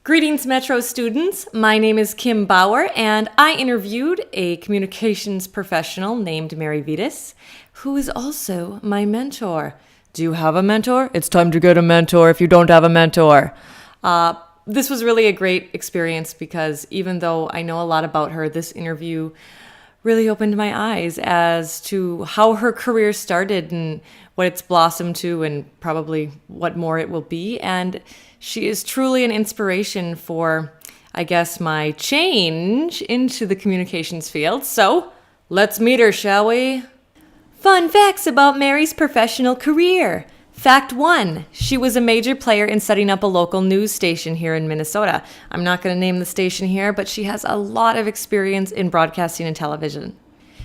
Greetings, Metro students. My name is Kim Bauer, and I interviewed a communications professional named Mary Vitas, who is also my mentor. Do you have a mentor? It's time to get a mentor if you don't have a mentor. This was really a great experience because even though I know a lot about her, this interview really opened my eyes as to how her career started and what it's blossomed to and probably what more it will be. And she is truly an inspiration for, I guess, my change into the communications field. So let's meet her, shall we? Fun facts about Mary's professional career. Fact 1, she was a major player in setting up a local news station here in Minnesota. I'm not going to name the station here, but she has a lot of experience in broadcasting and television.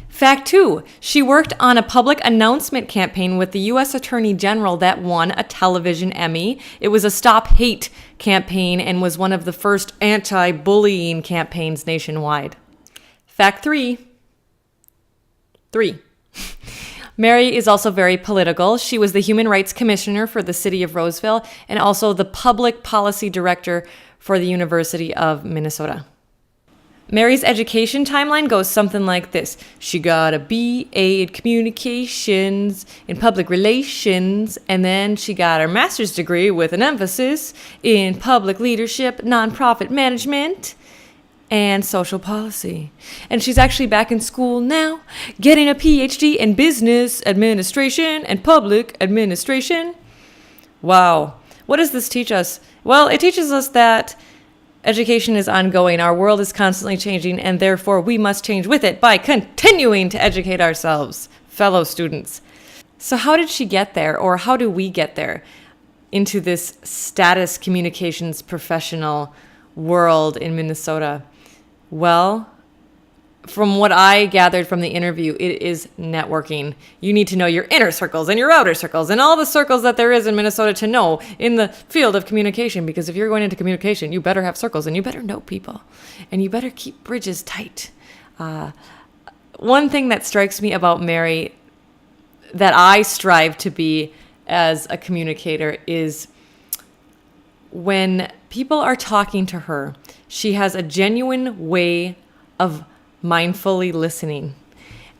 Fact 2, she worked on a public announcement campaign with the U.S. Attorney General that won a television Emmy. It was a Stop Hate campaign and was one of the first anti-bullying campaigns nationwide. Fact 3. Mary is also very political. She was the Human Rights Commissioner for the city of Roseville and also the Public Policy Director for the University of Minnesota. Mary's education timeline goes something like this. She got a BA in Communications in Public Relations, and then she got her master's degree with an emphasis in Public Leadership, Nonprofit Management, and Social Policy. And she's actually back in school now, getting a PhD in Business Administration and Public Administration. Wow. What does this teach us? Well, it teaches us that education is ongoing. Our world is constantly changing, and therefore we must change with it by continuing to educate ourselves, fellow students. So how did she get there, or how do we get there into this status communications professional world in Minnesota? Well, from what I gathered from the interview, it is networking. You need to know your inner circles and your outer circles and all the circles that there is in Minnesota to know in the field of communication. Because if you're going into communication, you better have circles and you better know people and you better keep bridges tight. One thing that strikes me about Mary that I strive to be as a communicator is when people are talking to her, she has a genuine way of mindfully listening.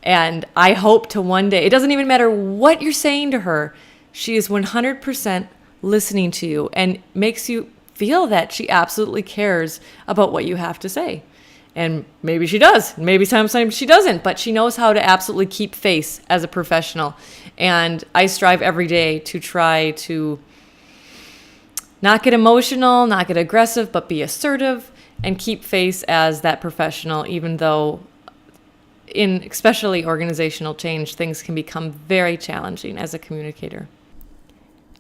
And I hope to one day, it doesn't even matter what you're saying to her, she is 100% listening to you and makes you feel that she absolutely cares about what you have to say. And maybe she does, maybe sometimes she doesn't, but she knows how to absolutely keep face as a professional. And I strive every day to try to not get emotional, not get aggressive, but be assertive and keep face as that professional, even though in especially organizational change, things can become very challenging as a communicator.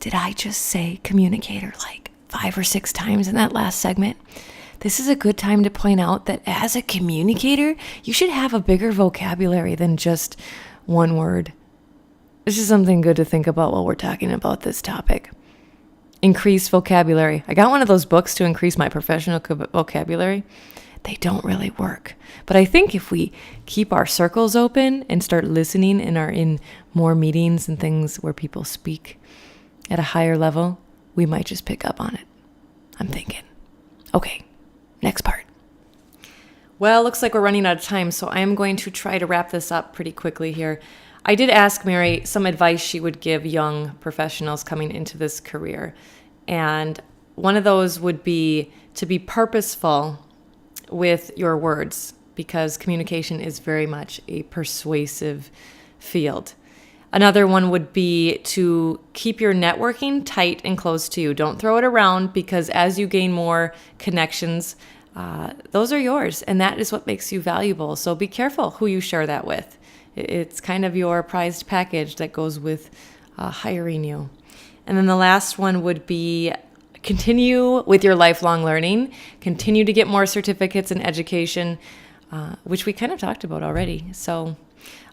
Did I just say communicator like 5 or 6 times in that last segment? This is a good time to point out that as a communicator, you should have a bigger vocabulary than just one word. This is something good to think about while we're talking about this topic. Increase vocabulary. I got one of those books to increase my professional vocabulary. They don't really work. But I think if we keep our circles open and start listening and are in more meetings and things where people speak at a higher level, we might just pick up on it. I'm thinking. Okay, next part. Well, looks like we're running out of time, so I am going to try to wrap this up pretty quickly here. I did ask Mary some advice she would give young professionals coming into this career. And one of those would be to be purposeful with your words, because communication is very much a persuasive field. Another one would be to keep your networking tight and close to you. Don't throw it around, because as you gain more connections, those are yours, and that is what makes you valuable. So be careful who you share that with. It's kind of your prized package that goes with hiring you. And then the last one would be continue with your lifelong learning. Continue to get more certificates in education, which we kind of talked about already. So,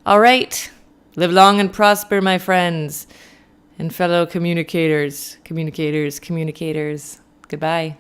all right. Live long and prosper, my friends and fellow communicators. Goodbye.